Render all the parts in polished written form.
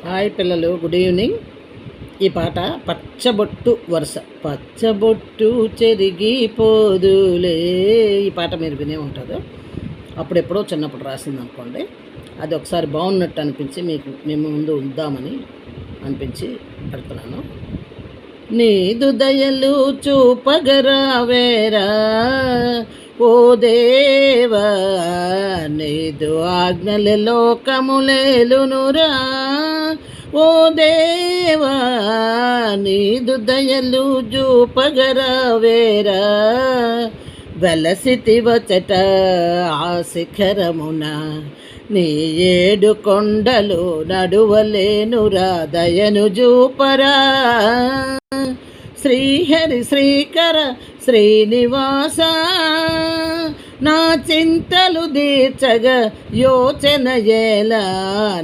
Hi పిల్లలు, good evening. ఈ పాట పచ్చబొట్టు వరుస. పచ్చబొట్టు చెరిగిపోదులే. ఈ పాట మీరు వినే ఉంటారు. అప్పుడెప్పుడో చిన్నప్పుడు రాసింది అనుకోండి. అది ఒకసారి బాగున్నట్టు అనిపించి మేము ముందు ఉందామని అనిపించి పెడుతున్నాను. నీదు దయలు చూపగరావేరా ఓ దేవా, నీదు ఆజ్ఞల లోకములేలునురా ఓ దేవా, నీదు దయలు చూపగరావేరా వెలసితి వచ్చట ఆ శిఖరమున నీ ఏడు కొండలు నడువలేనురా దయను చూపరా శ్రీహరి శ్రీకర శ్రీనివాస నా చింతలు దీర్చగా యోచన ఏలా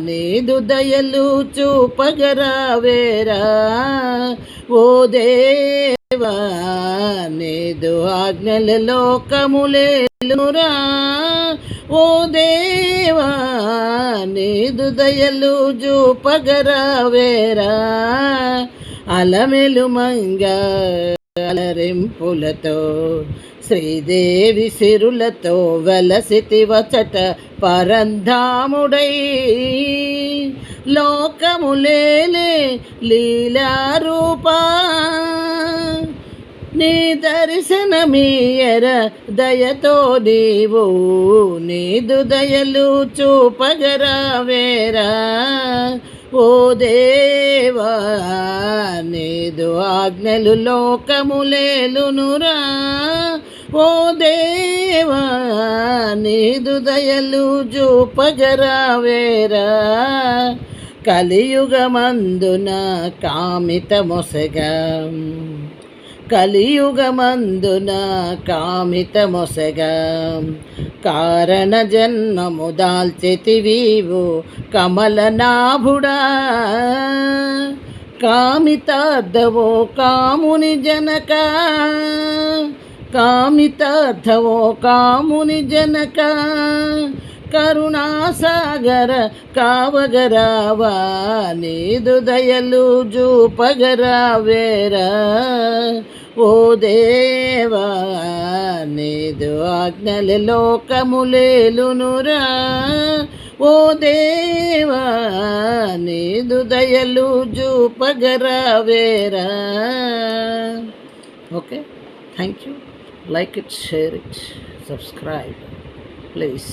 నీదు దయలు చూపగరావేరా ఓ దేవా, నీదు ఆజ్ఞల లోకములేలురా ఓ దేవా, నీదు దయలు చూపగరావేరా అలమెలు మంగ అలరింపులతో శ్రీదేవి సిరులతో వెలసితి వచట పరంధాముడై లోకములేలే లీలారూపా నీ దర్శనమీయర దయతో నీవు నీదు దయలు చూపగరావేరా ఓ దేవా, నీదు ఆజ్ఞలు లోకములేలునురా ఓ దేవా, నీదు దయలు చూపగరావేరా కలియుగమందున కామిత మొసగా కలియుగమందున కామిత మొసగా కారణ జన్మము దాల్చెతివీవు కమలనాభుడా కామితార్థవో కాముని జనక కామితార్థవో కాముని జనక కరుణాసాగర కావగరావా నీదు దయలు చూపగరావేరా ఓ దేవా, నీదు ఆజ్ఞల లోకములేలునురా ఓ దేవా, నీదు దయలు చూపగరావేరా. Okay, thank you. Like it, share it, subscribe please.